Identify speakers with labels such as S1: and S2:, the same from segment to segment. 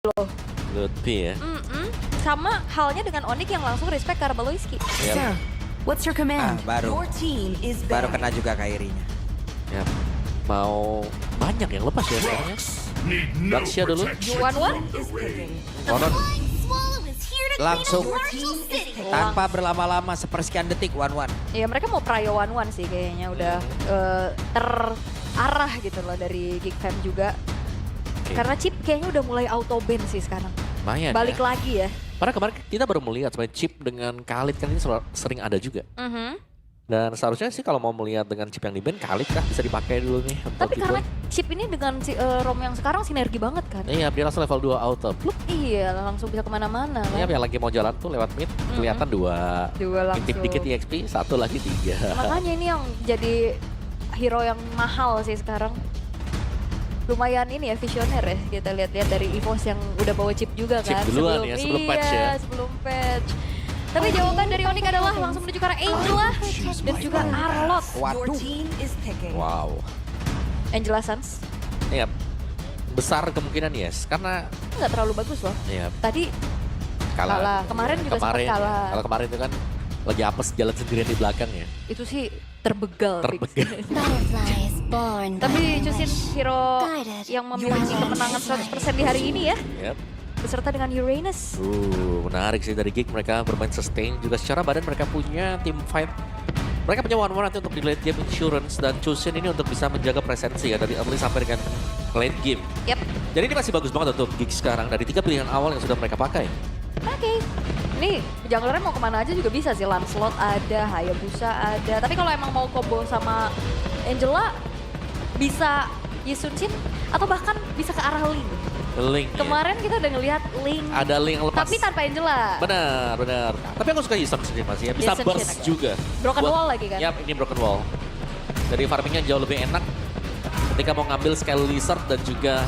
S1: loh.
S2: Lutfi ya.
S1: Sama halnya dengan Onyx yang langsung respect ke Arbaloiski.
S3: Sir, what's your command?
S4: Baru baru kena juga Kairinya.
S2: Ya. Mau banyak yang lepas ya sekarang ya. Daxia dulu.
S1: One-one?
S2: Konon.
S4: Langsung tanpa berlama-lama sepersekian detik 1-1.
S1: Ya mereka mau prio one-one sih kayaknya udah terarah gitu loh dari Geek Fam juga.
S2: Oke.
S1: Karena chip kayaknya udah mulai auto ban sih sekarang.
S2: Lumayan
S1: Balik
S2: ya.
S1: lagi ya.
S2: Padahal kemarin kita baru melihat sebenarnya chip dengan Khalid kan ini sering ada juga. Dan seharusnya sih kalau mau melihat dengan chip yang di ban, Khalid kah bisa dipakai dulu nih. untuk
S1: Tapi karena
S2: T-Boy.
S1: chip ini dengan si ROM yang sekarang sinergi banget kan.
S2: Iya, dia langsung level 2 auto. Plup.
S1: Iya langsung bisa kemana-mana
S2: Iya,
S1: kan.
S2: yang lagi mau jalan tuh lewat mid, kelihatan dua.
S1: Dua
S2: Intip
S1: langsung.
S2: dikit EXP, satu lagi 3.
S1: Makanya ini yang jadi hero yang mahal sih sekarang. Lumayan ini ya visioner ya, kita lihat-lihat dari EVOS yang udah bawa chip juga
S2: Chip
S1: kan.
S2: duluan ya, sebelum patch ya.
S1: Sebelum patch. Tapi jawaban dari Onyx adalah langsung menuju ke arah Angela dan juga Arlot.
S4: Waduh.
S2: Wow.
S1: Angela Sans
S2: Iya. Besar kemungkinan yes, karena
S1: nggak terlalu bagus loh.
S2: ya
S1: Tadi
S2: kalah.
S1: Kalah. Kemarin juga sempat kalah.
S2: Kalau kemarin itu kan lagi apes jalan sendirian di belakang ya.
S1: itu sih terbegal. Fix.
S2: Terbegal.
S5: Butterflies born
S1: Tapi Chusin hero yang memiliki kemenangan 100% di hari ini ya.
S2: Yap.
S1: Beserta dengan Uranus.
S2: Menarik sih dari Geek, mereka bermain sustain juga secara badan mereka punya team fight. Mereka punya one-one nanti untuk di late game insurance dan Chusin ini untuk bisa menjaga presensi ya dari early sampai dengan late game.
S1: Yap.
S2: Jadi ini masih bagus banget untuk Geek sekarang dari 3 pilihan awal yang sudah mereka pakai.
S1: Oke. Ini junglernya mau kemana aja juga bisa sih. Lancelot ada, Hayabusa ada. Tapi kalau emang mau combo sama Angela, bisa Yisun-Shin atau bahkan bisa ke arah Link.
S2: Link. ya.
S1: Kemarin kita udah ngelihat Link,
S2: Ada Link yang lepas.
S1: tapi tanpa Angela.
S2: Benar. Tapi aku suka Yisun sendiri masih ya. Bisa
S1: Yisun
S2: burst
S1: sih,
S2: juga.
S1: Broken wall lagi kan?
S2: Yap, ini broken wall. Jadi farmingnya jauh lebih enak ketika mau ngambil scale lizard dan juga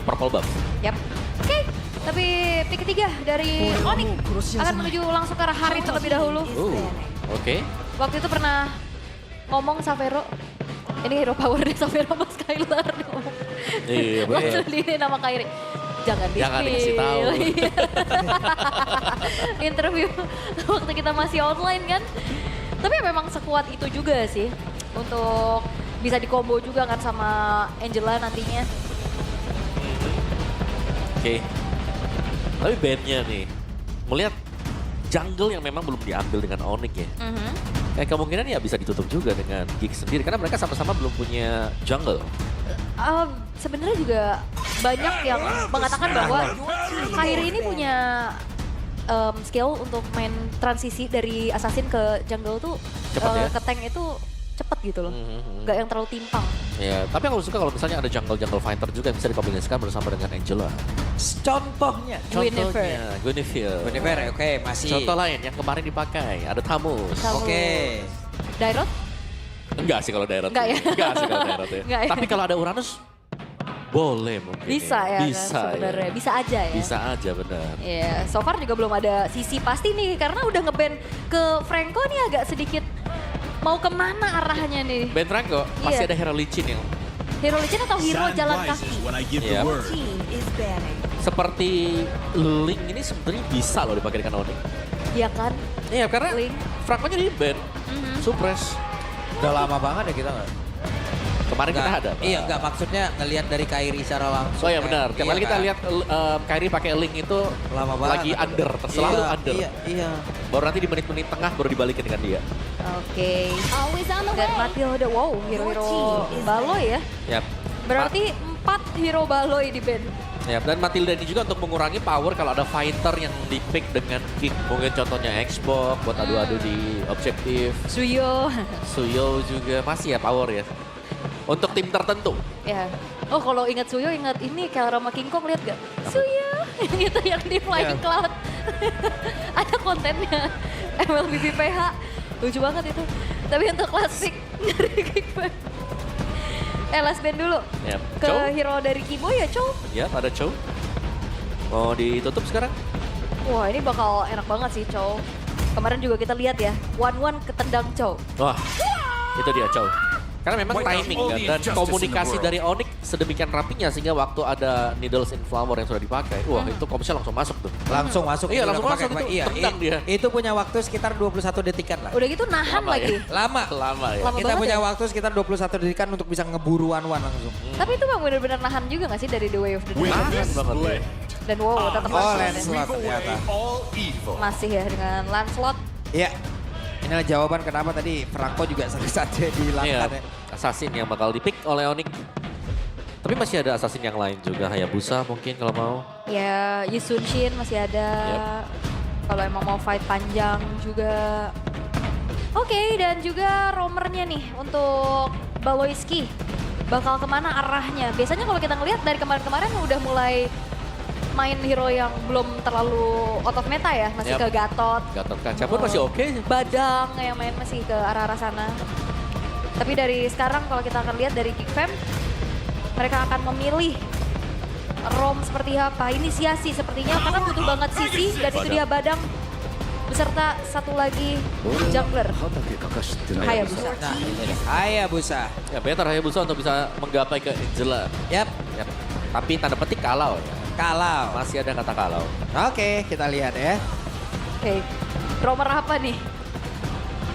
S2: purple buff.
S1: Yap. Oke. Tapi pick ketiga dari Onyx akan menuju langsung ke arah Harith terlebih dahulu.
S2: Oke.
S1: Waktu itu pernah ngomong Savero, ini hero power deh Savero sama Skylar.
S2: Iya, benar.
S1: Langsung di nama Kairi. Jangan
S2: dikasih tahu.
S1: Iya. Interview waktu kita masih online kan. Tapi memang sekuat itu juga sih untuk bisa dikombo juga kan sama Angela nantinya.
S2: Oke. Tapi bandnya nih, melihat jungle yang memang belum diambil dengan Onyx ya. Kayak kemungkinan ya bisa ditutup juga dengan Geek sendiri karena mereka sama-sama belum punya jungle.
S1: Sebenarnya juga banyak yang mengatakan bahwa Kairi ini punya skill untuk main transisi dari assassin ke jungle tuh
S2: Cepet ya?
S1: ke tank itu cepet gitu loh, nggak yang terlalu timpang.
S2: Ya, tapi aku suka kalau misalnya ada jungle fighter juga yang bisa dikombinasikan bersama dengan Angela.
S4: Contohnya.
S2: Guinevere.
S4: Oke, masih.
S2: Contoh lain yang kemarin dipakai, ada Tamus.
S1: Tamus.
S4: Oke.
S1: Dairot?
S2: Enggak sih kalau Dairot.
S1: Enggak ya?
S2: Enggak sih kalau Dairot ya.
S1: Enggak ya?
S2: Tapi kalau ada Uranus, boleh mungkin.
S1: Bisa ya,
S2: Bisa
S1: kan, sebenarnya. Bisa aja ya.
S2: Bisa aja benar.
S1: Iya, so far juga belum ada sisi pasti nih karena udah nge-ban ke Franco nih agak sedikit mau kemana arahnya nih.
S2: Ben Rango, pasti
S1: Iya.
S2: ada hero licin yang
S1: Hero Legend atau hero jalan kaki?
S2: Iya. Seperti Link ini sebenarnya bisa loh dipakai dengan Onyx.
S1: Iya kan?
S2: Iya, karena
S1: Link.
S2: Franco-nya di ban, suppress.
S4: Udah lama banget ya kita nggak?
S2: Kemarin kita ada. Pak.
S4: Iya, nggak maksudnya ngelihat dari Kairi secara langsung.
S2: Oh iya benar.
S4: Iya
S2: Kemarin kita
S4: kan?
S2: lihat Kairi pakai Link itu
S4: Lama banget.
S2: lagi under, selalu
S4: Iya,
S2: under.
S4: Iya.
S2: Baru nanti di menit-menit tengah baru dibalikin dengan dia.
S1: Oke.
S5: always on the
S1: Dan
S5: way.
S1: Matilda, wow, hero-hero Baloy ya.
S2: Yap.
S1: Berarti 4 hero Baloy di band.
S2: Yap. Dan Matilda ini juga untuk mengurangi power kalau ada fighter yang di pick dengan kick. Mungkin contohnya Xbox buat adu-adu di objektif.
S1: Suyo.
S2: Suyo juga masih ya power ya. Untuk tim tertentu.
S1: Ya. Oh kalau ingat Suyo ingat ini kayak sama King Kong lihat gak? Suyo. Gitu yang di Flying
S2: Iya.
S1: Cloud. Ada kontennya. MLBBPH. Lucu banget itu. Tapi untuk last pick dari Kickback. Last band dulu.
S2: Yap.
S1: Ke
S2: Chow?
S1: hero dari Kibo ya Chow.
S2: Ya, ada Chow. Mau ditutup sekarang?
S1: Wah ini bakal enak banget sih Chow. Kemarin juga kita lihat ya. 1-1 ketendang Chow.
S2: Wah, itu dia Chow. Karena memang timing kan, dan komunikasi dari Onyx sedemikian rapinya sehingga waktu ada needles in flower yang sudah dipakai, wah itu Komsel langsung masuk tuh.
S4: Langsung masuk.
S2: Iya,
S4: itu
S2: langsung
S4: udah
S2: masuk
S4: kepake,
S2: itu,
S4: Iya,
S2: tendang dia.
S4: Itu punya waktu sekitar 21 detikan lah.
S1: Udah gitu nahan
S2: Lama
S1: lagi.
S4: Lama.
S2: Lama ya.
S1: Lama
S4: Kita
S1: banget
S4: punya
S1: ya.
S4: waktu sekitar 21 detikan untuk bisa ngeburu one langsung.
S1: Tapi itu bang bener-bener nahan juga gak sih dari The Way of the Dragon?
S2: Nahan banget.
S1: Dan wow, tetap
S4: Oh,
S1: masih ya.
S4: Lancelot ternyata.
S1: Masih ya dengan Lancelot.
S4: Iya. Inilah jawaban kenapa tadi Franco juga saja
S2: Iya,
S4: dihilangkan ya.
S2: assassin yang bakal di-pick oleh Onyx. Tapi masih ada assassin yang lain juga, Hayabusa mungkin kalau mau.
S1: Ya, Yi Sun-shin masih ada. Kalau emang mau fight panjang juga. Oke, dan juga roamernya nih untuk Baloyski. Bakal kemana arahnya? Biasanya kalau kita ngelihat dari kemarin-kemarin udah mulai main hero yang belum terlalu out of meta ya. Masih
S2: Yap.
S1: ke Gatot.
S2: Gatot Kaca pun masih oke.
S1: Badang yang main masih ke arah-arah sana. Tapi dari sekarang kalau kita akan lihat dari Geek Fam, mereka akan memilih ROM seperti apa, inisiasi sepertinya karena butuh banget Sisi dan itu dia Badang beserta satu lagi jungler Hayabusa.
S4: Nah, ini dia. Hayabusa.
S2: Ya better Hayabusa untuk bisa menggapai ke Angela.
S4: Yap.
S2: Ya. Tapi tanda petik kalau ya.
S4: Kalau.
S2: Masih ada kata kalau.
S4: Oke, kita lihat ya.
S1: Oke, roamer apa nih?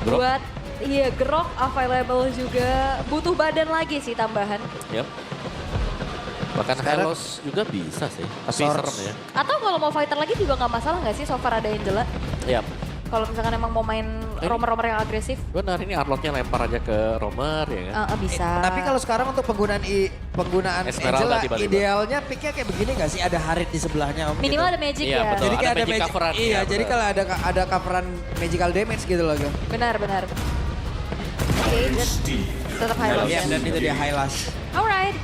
S2: Grok.
S1: Buat iya Grok available juga, butuh badan lagi sih tambahan.
S2: Yap. Bahkan
S4: Sekarang-
S2: Helos juga bisa sih. Tapi
S4: Source.
S2: serem ya.
S1: Atau kalau mau fighter lagi juga nggak masalah nggak sih so far ada Angela?
S2: Yap.
S1: Kalau misalkan emang mau main roamer-roamer yang agresif,
S2: Benar, ini Arlotnya lempar aja ke Romer ya kan.
S1: bisa.
S4: Tapi kalau sekarang untuk penggunaan
S2: Esmeralda
S4: Angela,
S2: tiba-tiba.
S4: idealnya picknya kayak begini nggak sih? Ada Harit di sebelahnya Om,
S1: Minimal
S4: gitu.
S1: ada magic
S2: Iya,
S1: ya.
S2: betul.
S4: Jadi kayak
S2: Ada
S4: ada
S2: magic
S4: magic
S2: coveran.
S4: Iya,
S2: Iya,
S4: jadi
S2: benar.
S4: kalau ada coveran magical damage gitu loh. Gem.
S1: Benar. Oke, dan tetap high loss
S4: Iya,
S1: ya.
S4: dan itu dia highlight.
S1: Alright.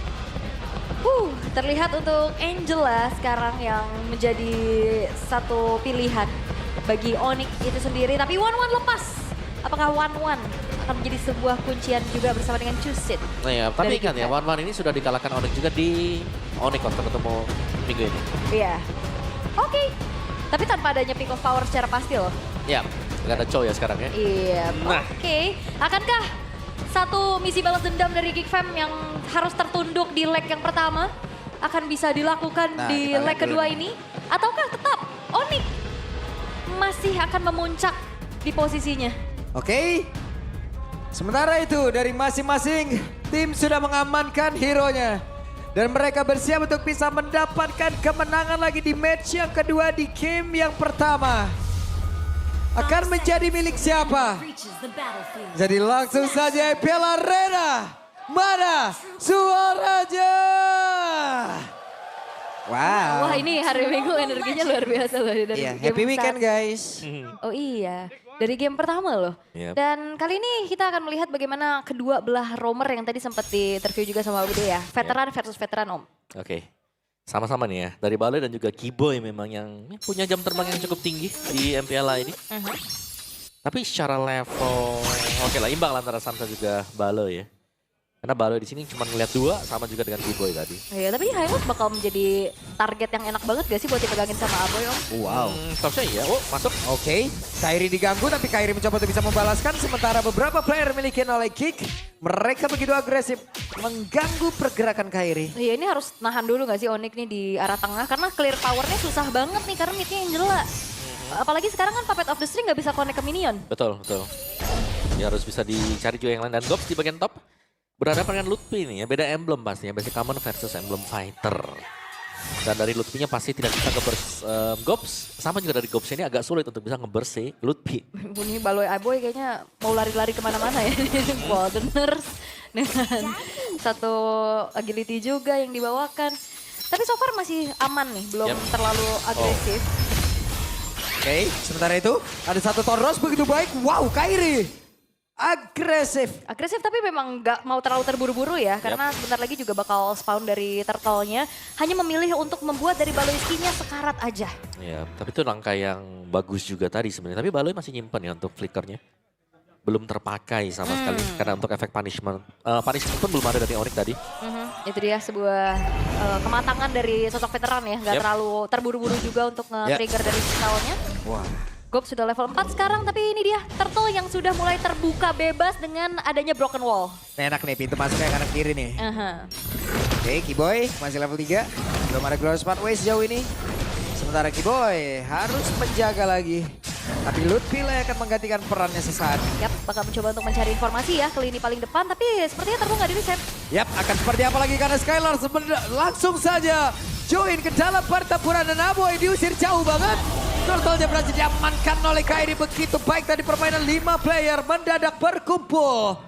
S1: Terlihat untuk Angela sekarang yang menjadi satu pilihan bagi Onyx itu sendiri. Tapi One lepas. Apakah One akan menjadi sebuah kuncian juga bersama dengan Chusit?
S2: Nah ya, tapi
S1: Dari
S2: ingat ya,
S1: kita.
S2: One ini sudah dikalahkan Onyx juga di Onyx waktu ketemu minggu ini.
S1: Iya. Oke. Tapi tanpa adanya pick of power secara pasti loh.
S2: Ya, nggak ada Chow ya sekarang ya.
S1: Iya.
S2: Nah.
S1: Oke. Akankah satu misi balas dendam dari Geek Fam yang harus tertunduk di leg yang pertama akan bisa dilakukan
S4: Nah,
S1: di
S4: kita
S1: leg
S4: lihat dulu
S1: kedua
S4: nih.
S1: ini? Ataukah tetap Onyx masih akan memuncak di posisinya?
S4: Oke. Sementara itu dari masing-masing tim sudah mengamankan hero-nya. Dan mereka bersiap untuk bisa mendapatkan kemenangan lagi di match yang kedua di game yang pertama. Akan menjadi milik siapa? Jadi langsung saja EPL Arena. Mana suaranya? Wow.
S1: Wah ini hari Minggu energinya luar biasa loh dari
S4: Iya,
S1: game
S4: happy weekend
S1: start.
S4: guys.
S1: Oh iya, dari game pertama loh.
S2: Yep.
S1: Dan kali ini kita akan melihat bagaimana kedua belah roamer yang tadi sempat di-interview juga sama Bude ya. Veteran versus veteran Om.
S2: Oke. Sama-sama nih ya, dari Bale dan juga Kiboy memang yang punya jam terbang yang cukup tinggi di MPLA ini. Tapi secara level, oke lah imbang lah antara Samsa juga Bale ya. Karena Bale di sini cuma ngeliat dua, sama juga dengan Kiboy tadi.
S1: Iya, tapi Highlight bakal menjadi target yang enak banget gak sih buat dipegangin sama Aboy Om?
S4: Wow.
S2: Seharusnya iya, oh masuk.
S4: Oke, Kairi diganggu tapi Kairi mencoba untuk bisa membalaskan. Sementara beberapa player dimiliki oleh Kick. Mereka begitu agresif mengganggu pergerakan Kairi.
S1: Iya ini harus nahan dulu gak sih Onyx nih di arah tengah karena clear powernya susah banget nih karena midnya Angela. Apalagi sekarang kan Puppet of the String gak bisa connect ke minion.
S2: Betul. Ya harus bisa dicari juga yang lain. Dan Gops di bagian top berhadapan dengan Lutfi nih ya. Beda emblem pastinya, basic common versus emblem fighter. Dan dari Lutfinya pasti tidak bisa nge-burst Gops. Sama juga dari Gops ini agak sulit untuk bisa nge-burst si Lutfi.
S1: Ini Baloy Aboy kayaknya mau lari-lari kemana-mana ya. Goldeners dengan satu agility juga yang dibawakan. Tapi so far masih aman nih, belum
S2: Yep.
S1: terlalu agresif.
S4: Oke, sementara itu ada satu Toros begitu baik. Wow, Kairi agresif.
S1: Agresif tapi memang nggak mau terlalu terburu-buru ya. Karena sebentar lagi juga bakal spawn dari turtle-nya. Hanya memilih untuk membuat dari Baloyski-nya sekarat aja.
S2: Ya, tapi itu langkah yang bagus juga tadi sebenarnya. Tapi Baloy masih nyimpen ya untuk flickernya. Belum terpakai sama sekali karena untuk efek punishment. Punishment pun belum ada dari Onyx tadi.
S1: Itu dia sebuah kematangan dari sosok veteran ya. Nggak
S2: Yep.
S1: terlalu terburu-buru juga untuk nge-trigger dari spellnya.
S4: Wah,
S1: Gob sudah level 4 sekarang, tapi ini dia Turtle yang sudah mulai terbuka bebas dengan adanya Broken Wall.
S4: Enak nih pintu masuknya kanan kiri nih. Oke, Kiboy masih level 3. Belum ada Glorious Pathway sejauh ini. Sementara Kiboy harus menjaga lagi. Tapi Lutfi lah yang akan menggantikan perannya sesaat.
S1: Yap, bakal mencoba untuk mencari informasi ya ke lini paling depan, tapi sepertinya Turtle nggak di-reset.
S4: Yap, akan seperti apa lagi karena Skylar langsung saja join ke dalam pertempuran dan Aboy diusir jauh banget. Turtle-nya berhasil diamankan oleh Kairi begitu baik tadi permainan 5 player mendadak berkumpul.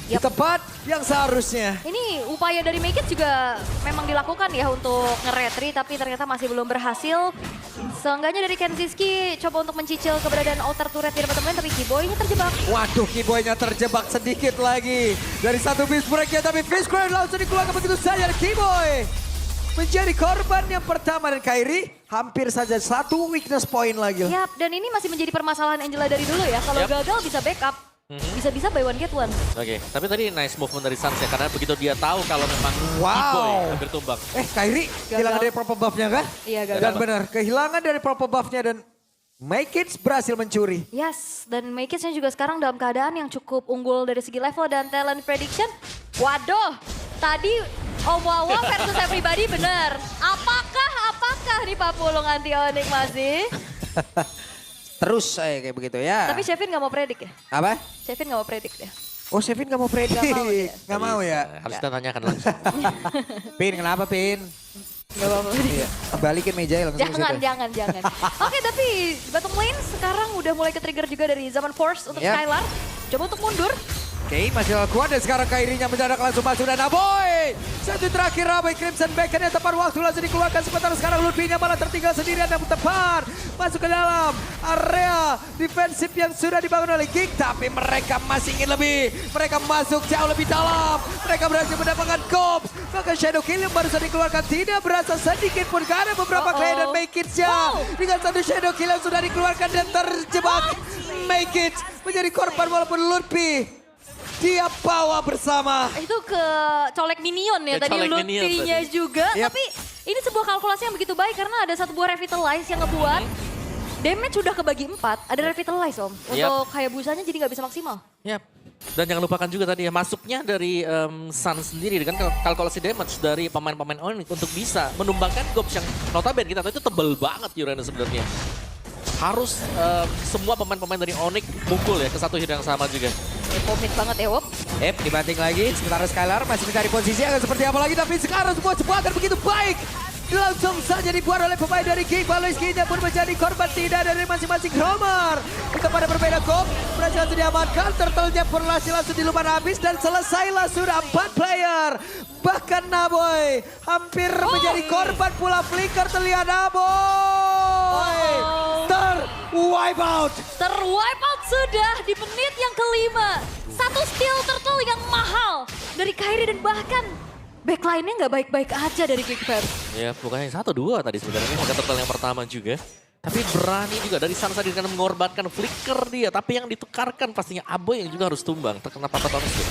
S4: Di tempat yang seharusnya.
S1: Ini upaya dari Make It juga memang dilakukan ya untuk nge-retry, tapi ternyata masih belum berhasil. Seenggaknya dari Kenziski coba untuk mencicil keberadaan outer turret di depan teman, tapi Kiboy ini terjebak.
S4: Waduh, Kiboy-nya terjebak sedikit lagi. Dari satu Fist Break-nya, tapi Fist Break langsung dikeluarkan begitu saja dari Kiboy. Menjadi korban yang pertama dan Kairi hampir saja satu weakness point lagi.
S1: Yap, dan ini masih menjadi permasalahan Angela dari dulu ya. Kalau gagal bisa backup, bisa-bisa buy one get one.
S2: Oke, tapi tadi nice movement dari Sans ya, karena begitu dia tahu kalau memang
S4: Wow.
S2: Kiboy hampir tumbang.
S4: Kairi kehilangan dari proper buff-nya kah?
S1: Iya, gagal.
S4: Dan benar, kehilangan dari proper buff-nya dan Make It berhasil mencuri.
S1: Yes, dan Make It-nya juga sekarang dalam keadaan yang cukup unggul dari segi level dan talent prediction. Waduh, tadi Om Wawa versus everybody bener. Apakah nih Pak Pulung anti Onyx masih?
S4: Terus saya kayak begitu ya.
S1: Tapi Shevin gak mau predik ya?
S4: Apa?
S1: Shevin gak mau predik ya?
S4: Oh, Sevin gak mau predik.
S1: Nggak mau dia.
S4: Nggak mau ya?
S2: Harus kita tanyakan langsung.
S4: Pin, kenapa Pin?
S1: Gak apa-apa.
S4: Iya. Balikin meja ya langsung ke situ.
S1: Jangan. Oke, tapi bottom lane sekarang udah mulai ke-trigger juga dari Zaman Force untuk
S4: Yap.
S1: Skylar. Coba untuk mundur.
S4: Oke, masih kuat dan sekarang Kairinya mendadak langsung masuk dan Aboy. Satu terakhir Aboy Crimson Bacon yang tepat waktu langsung dikeluarkan. Sementara sekarang Lutfi-nya malah tertinggal sendirian dan tepat. Masuk ke dalam area defensif yang sudah dibangun oleh Geek. Tapi mereka masih ingin lebih. Mereka masuk jauh lebih dalam. Mereka berhasil mendapatkan Cops. Maka Shadow Kill yang baru saja dikeluarkan tidak berasa sedikit pun. Karena beberapa klien dan Make It-nya. Dengan satu Shadow Kill yang sudah dikeluarkan dan terjebak. Make It menjadi korban walaupun Lutfi dia bawa bersama.
S1: Itu ke colek minion ya
S2: Ke
S1: tadi
S2: colek minion
S1: Lutfi-nya
S2: tadi.
S1: juga.
S4: Yap.
S1: Tapi ini sebuah kalkulasi yang begitu baik karena ada satu buah Revitalize yang ngebuat damage sudah kebagi 4. Ada Revitalize Om. Untuk Hayabusanya jadi nggak bisa maksimal.
S2: Yap. Dan jangan lupakan juga tadi ya, masuknya dari Sun sendiri dengan kalkulasi damage dari pemain-pemain Onyx untuk bisa menumbangkan Gobs yang notabene kita tahu itu tebel banget Yurena sebenarnya. Harus semua pemain-pemain dari Onyx mukul ya ke satu hero yang sama juga.
S1: Komit banget ya Wop.
S4: Dibanting lagi, sementara Skylar masih mencari posisi akan seperti apa lagi. Tapi sekarang semua jembatan begitu baik. Langsung saja dibuat oleh pemain dari Geek. Valoisky-nya pun menjadi korban tidak dari masing-masing Romer. Kita pada berbeda Gop, berhasil langsung diamankan. Turtle-nya berhasil langsung diluman habis dan selesailah sudah 4 player. Bahkan Naboy hampir menjadi korban pula. Flicker terlihat Naboy. Wipe out.
S1: Terwipe out sudah di menit yang kelima. Satu steal turtle yang mahal dari Kairi dan bahkan backline-nya nggak baik-baik aja dari Geekfam.
S2: Ya bukannya 1-2 tadi sebenarnya ada total yang pertama juga. Tapi berani juga dari Sansa dengan mengorbankan flicker dia. Tapi yang ditukarkan pastinya Aboy yang juga harus tumbang. Terkena Patatonus tuh.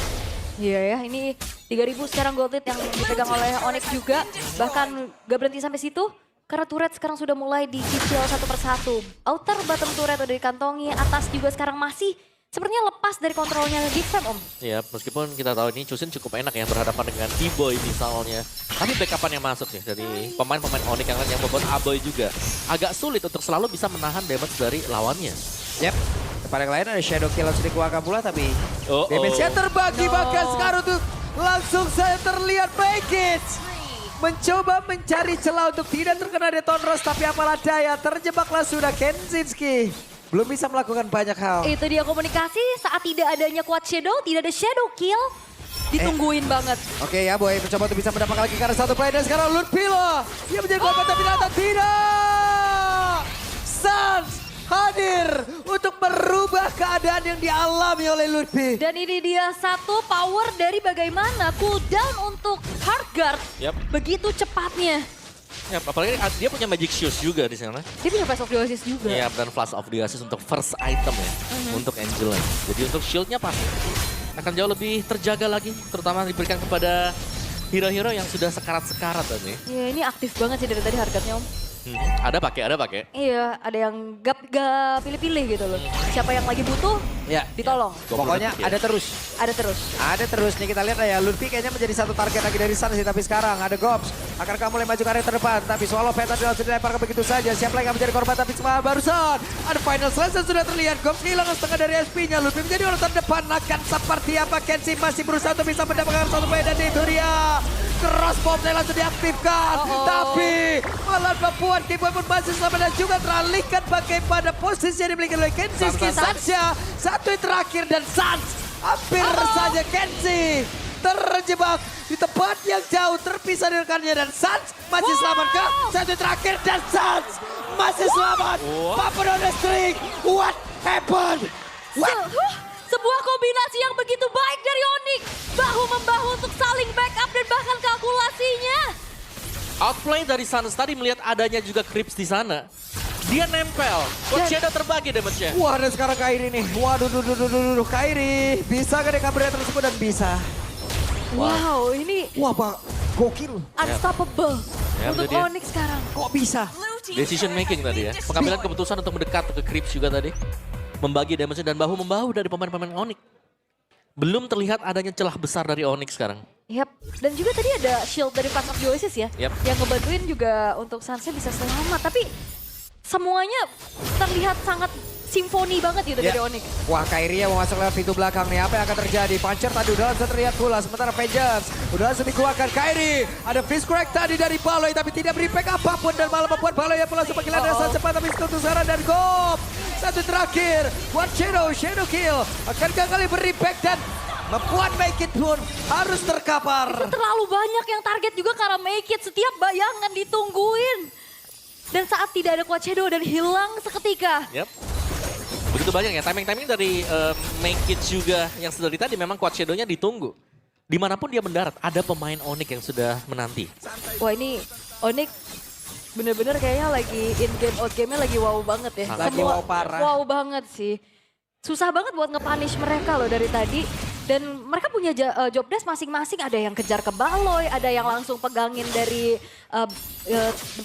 S1: Iya ya, ini 3.000 sekarang gold lead yang dipegang oleh Onyx juga. Bahkan gak berhenti sampai situ. Karena turret sekarang sudah mulai dicicil satu persatu. Outer bottom turret udah dikantongi, atas juga sekarang masih sepertinya lepas dari kontrolnya Geekfam Om.
S2: Ya meskipun kita tahu ini Chusin cukup enak ya berhadapan dengan T-Boy misalnya. Tapi backupan yang masuk ya dari pemain-pemain Onyx yang lain yang membuat Aboy juga agak sulit untuk selalu bisa menahan damage dari lawannya.
S4: Yep. Pada yang lain ada Shadow Kill langsung dikeluarkan pula tapi
S2: Oh,
S4: damage-nya terbagi bahkan sekarang tuh langsung saya terlihat Make It. Mencoba mencari celah untuk tidak terkena Deton Rose tapi apalah daya terjebaklah sudah Kenzinski. Belum bisa melakukan banyak hal.
S1: Itu dia komunikasi saat tidak adanya Quad Shadow, tidak ada Shadow Kill. Ditungguin banget.
S4: Oke ya Boy mencoba untuk bisa mendapatkan lagi karena satu play dan sekarang Lutfi loh. Dia menjadi korban tapi ternyata tidak. Sans hadir untuk merubah keadaan yang dialami oleh Lutfi.
S1: Dan ini dia satu power dari bagaimana cooldown untuk Heartguard.
S2: Yap.
S1: Begitu cepatnya.
S2: Ya, apalagi dia punya magic shoes juga di sana.
S1: Dia punya Flash of the Oasis juga.
S2: Iya, dan Flash of the Oasis untuk first item ya, untuk Angela. Jadi untuk shieldnya pasti akan jauh lebih terjaga lagi, terutama diberikan kepada hero-hero yang sudah sekarat-sekarat tadi.
S1: Ya ini aktif banget sih dari tadi Heartguard-nya Om.
S2: Ada pakai.
S1: Iya, ada yang gak pilih-pilih gitu loh. Siapa yang lagi butuh,
S4: Ya.
S1: ditolong.
S4: Pokoknya ada terus.
S1: Ada terus.
S4: Ada terus nih kita lihat ya, Lutfi kayaknya menjadi satu target lagi dari Suns sih, tapi sekarang ada Gobs. Akankah mulai maju ke area terdepan, tapi Swallow Peta langsung dilemparkan begitu saja. Siapa lagi yang menjadi korban, tapi semua barusan. Ada final selesai sudah terlihat, Gobs kehilangan setengah dari SP-nya. Lutfi menjadi orang terdepan, akan seperti apa Kenzie masih berusaha untuk bisa mendapatkan satu poin dan itu dia. Crossbow-nya langsung diaktifkan, tapi malah membuat Keyboy pun masih selamat dan juga teralihkan bagaimana posisi yang dimiliki oleh Kenzie. Sansnya satu yang terakhir dan Sans hampir saja Kenzie terjebak di tempat yang jauh terpisah dari rekannya dan Sans masih selamat kah? Satu yang terakhir dan Sans masih selamat. Papa on the string, what happened?
S1: Sebuah kombinasi yang begitu baik dari Onyx. Bahu-membahu untuk saling backup dan bahkan kalkulasinya.
S2: Outplay dari Suns tadi melihat adanya juga Crips di sana. Dia nempel. Coach Shadow terbagi damage-nya.
S4: Wah, dan sekarang Kairi nih. Waduh, Kairi. Bisa kan kabur tersebut dan bisa.
S1: Wow, ini
S4: Wah, Pak. Gokil.
S1: unstoppable
S2: Ya,
S1: untuk
S2: itu dia.
S1: Onyx sekarang.
S4: Kok bisa?
S2: Decision making tadi ya. Pengambilan keputusan untuk mendekat ke Crips juga tadi. Membagi damage dan bahu-membahu dari pemain-pemain Onyx. Belum terlihat adanya celah besar dari Onyx sekarang.
S1: Yap, dan juga tadi ada shield dari Path of the Oasis ya.
S2: Yap.
S1: Yang ngebantuin juga untuk Sansnya bisa selamat. Tapi semuanya terlihat sangat simfoni banget gitu dari Onyx.
S4: Wah, Kairi yang mau masuk lewat pintu belakang nih. Apa yang akan terjadi? Puncher tadi udah langsung terlihat pula. Sementara Vengeance udah langsung dikeluarkan. Kairi ada freeze crack tadi dari Baloy. Tapi tidak beri impact apapun. Dan malah membuat Baloy yang langsung panggilan rasa cepat. Tapi untuk sekarang dari Gob. Satu terakhir buat Shadow kill. Akankah kali beri impact dan membuat Make It pun harus terkapar.
S1: Terlalu banyak yang target juga karena Make It. Setiap bayangan ditungguin. Dan saat tidak ada Quad Shadow dan hilang seketika.
S2: Yap. Begitu banyak ya, timing-timing dari Make It juga yang dari tadi memang Quad Shadow-nya ditunggu. Dimanapun dia mendarat, ada pemain Onyx yang sudah menanti.
S1: Wah, ini Onyx bener-bener kayaknya lagi in-game, out-game-nya lagi wow banget ya.
S4: Lagi wow parah.
S1: Wow banget sih. Susah banget buat nge-punish mereka loh dari tadi. Dan mereka punya job desk masing-masing. Ada yang kejar ke Baloy, ada yang langsung pegangin dari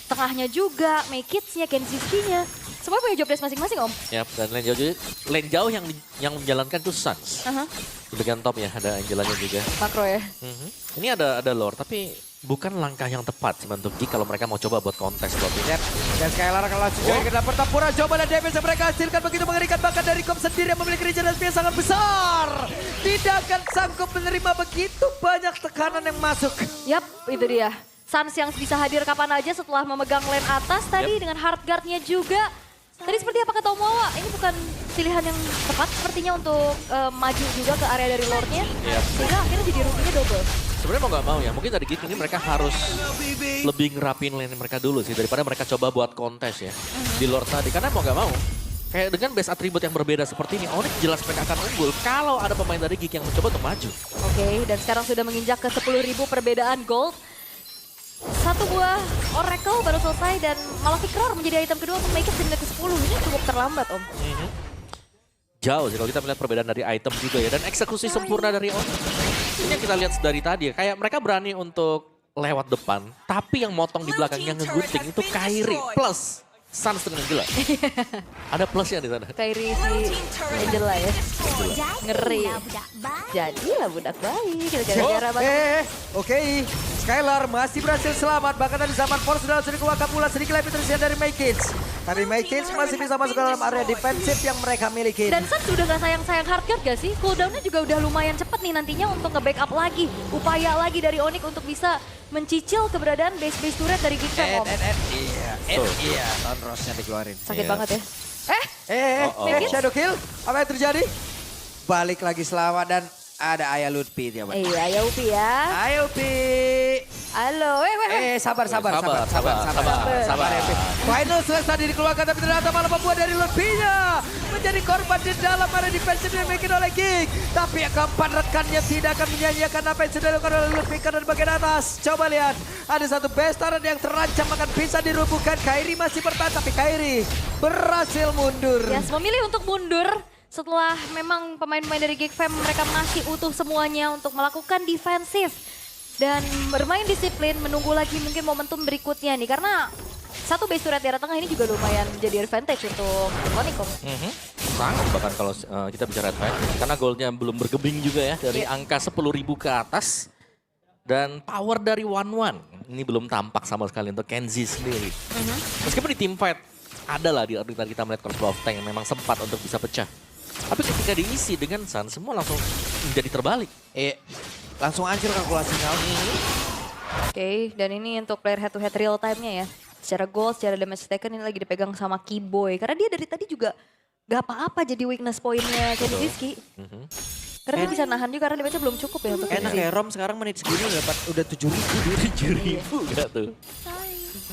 S1: tengahnya juga. Make It-nya, Kenzie-nya. Semua punya job desk masing-masing, Om.
S2: Yap, dan lane jauh yang menjalankan itu Suns. Di bagian top ya, ada Angelanya juga.
S1: Makro ya.
S2: Ini ada lore, tapi bukan langkah yang tepat sih untuk Geek kalau mereka mau coba buat kontes top ini.
S4: Yep. Dan Skylar akan langsung join ke dalam pertempuran. Coba dan damage yang mereka hasilkan begitu mengerikan. Bahkan dari Kom sendiri yang memiliki regenerasi yang sangat besar. Tidak akan sanggup menerima begitu banyak tekanan yang masuk.
S1: Yap, itu dia. Suns yang bisa hadir kapan aja setelah memegang lane atas tadi dengan hard guard-nya juga. Tadi seperti apa kata Omawa, ini bukan pilihan yang tepat sepertinya untuk maju juga ke area dari lore-nya.
S2: Yep.
S1: Sehingga akhirnya jadi ruginya double.
S2: Sebenarnya mau nggak mau ya, mungkin dari Geek ini mereka harus lebih ngerapin lane mereka dulu sih daripada mereka coba buat kontes ya di lore tadi. Karena mau nggak mau, kayak dengan base atribut yang berbeda seperti ini, Onyx jelas mereka akan unggul kalau ada pemain dari Geek yang mencoba untuk maju.
S1: Oke, dan sekarang sudah menginjak ke 10.000 perbedaan gold. Satu buah Oracle baru selesai dan Malefic Roar menjadi item kedua untuk Make It di menit ke-10. Ini cukup terlambat, Om.
S2: Jauh sih kalau kita melihat perbedaan dari item juga ya. Dan eksekusi sempurna dari Onyx. Ini yang kita lihat dari tadi ya. Kayak mereka berani untuk lewat depan. Tapi yang motong di belakangnya ngegunting itu Kairi plus Suns dengan Angela. Ada plusnya di sana.
S1: Kairi si Angela ya. Ngeri. Jadilah budak bayi. Gara-gara banget.
S4: Oke. Skylar masih berhasil selamat. Bahkan tadi zaman Force sudah langsung dikeluarkan pula sedikit lebih tersiar dari Make It. Tapi Make It masih bisa masuk ke dalam area defensif yang mereka miliki.
S1: Dan Suns udah gak sayang-sayang hardcard gak sih? Cooldownnya juga udah lumayan cepet nih nantinya untuk nge-backup lagi. Upaya lagi dari Onyx untuk bisa mencicil keberadaan base-base turret dari Geek Fam, Om.
S4: Iya, Town Rose-nya dikeluarin.
S1: Sakit
S2: Iya.
S1: banget ya.
S2: Oh.
S4: Shadow Kill, apa yang terjadi? Balik lagi selamat dan ada Ayah Lutfi dia.
S1: Iya, ya Upi ya.
S4: Ayo Pi.
S1: Halo,
S4: Sabar.
S2: Sabar.
S4: Ya, Pi. Final selesai tadi dikeluarkan tapi ternyata malah membuat dari Lutfi-nya menjadi korban di dalam area defensif yang dimiliki oleh Geek. Tapi yang keempat rekannya tidak akan menyanyiakan apa yang sudah dilakukan oleh Lutfi karena di bagian atas. Coba lihat, ada satu base turret yang terancam akan bisa dirubuhkan. Kairi masih bertahan tapi Kairi berhasil mundur.
S1: Yes, memilih untuk mundur setelah memang pemain-pemain dari Geek Fam mereka masih utuh semuanya untuk melakukan defensif dan bermain disiplin, menunggu lagi mungkin momentum berikutnya nih karena satu base turret di arah tengah ini juga lumayan jadi advantage untuk Onyx.
S2: Sangat bahkan kalau kita bicara advantage. Karena goldnya belum bergebing juga ya. Dari angka 10.000 ke atas. Dan power dari 1-1. Ini belum tampak sama sekali untuk Kenzie sendiri. Meskipun di team fight. Ada lah di tadi kita melihat Crossbow of Tank yang memang sempat untuk bisa pecah. Tapi ketika diisi dengan Sun, semua langsung menjadi terbalik.
S4: Langsung hancur kalkulasinya.
S1: Oke, dan ini untuk player head to head real time-nya ya. Secara gold, secara damage taken ini lagi dipegang sama Keyboy. Karena dia dari tadi juga gak apa-apa jadi weakness point-nya Kenny Rizky. Karena dia bisa nahan juga karena damage-nya belum cukup ya untuk
S4: Enak
S1: Kenzie.
S4: ya, Rom sekarang menit segini udah 7.000.
S2: 7.000 gak tuh?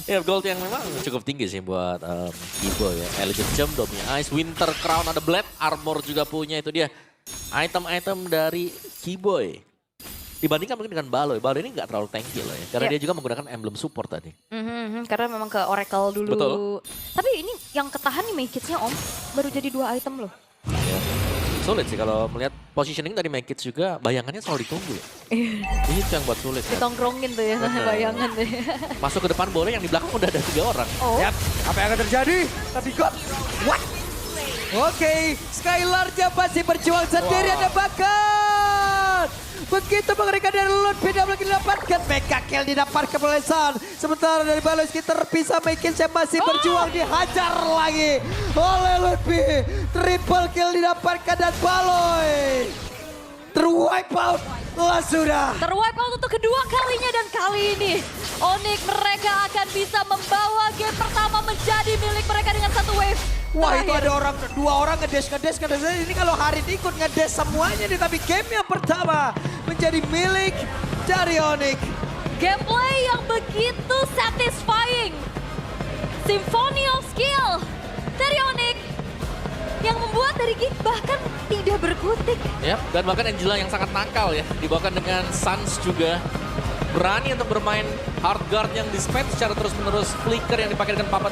S2: Ya gold yang memang cukup tinggi sih buat Keyboy ya. Elegant Gem, Domi Ice, Winter Crown, ada Blade Armor juga punya. Itu dia item-item dari Keyboy. Dibandingkan mungkin dengan Baloy. Baloy ini nggak terlalu tanky lah ya. Karena dia juga menggunakan emblem support tadi.
S1: Karena memang ke Oracle dulu.
S2: Betul.
S1: Tapi ini yang ketahan nih Make Kids-nya Om. Baru jadi 2 item loh.
S2: Ya. Sulit sih kalau melihat positioning dari Make Kids juga bayangannya selalu ditunggu ya. Ini yang buat sulit kan.
S1: Ditongkrongin tuh ya bayangan deh.
S2: Masuk ke depan boleh, yang di belakang udah ada 3 orang.
S1: Oh.
S4: Yap, apa yang akan terjadi? Tapi God, what? Oke, Skylar-nya masih berjuang sendiri, ada bakat. Begitu mengerikan dari Ludwig tidak lagi didapatkan. Mega kill didapatkan oleh Sun. Sementara dari Baloy terpisah, Mikins yang masih berjuang dihajar lagi oleh Ludwig. Triple kill didapatkan dan Baloy terwipe out. Lah sudah.
S1: Terwipe out untuk kedua kalinya dan kali ini Onyx mereka akan bisa membawa game pertama menjadi milik mereka dengan satu wave.
S4: Wah itu
S1: terakhir.
S4: ada dua orang ngedes. Ini kalau Harit ikut ngedes semuanya nih. Tapi game yang pertama menjadi milik dari Onyx.
S1: Gameplay yang begitu satisfying. Symphony of skill dari Onyx. Yang membuat dari Geek bahkan tidak berkutik.
S2: Yap, dan bahkan Angela yang sangat nakal ya. Dibawakan dengan Suns juga. Berani untuk bermain hard guard yang dispatch secara terus-menerus. Flicker yang dipakai dengan papan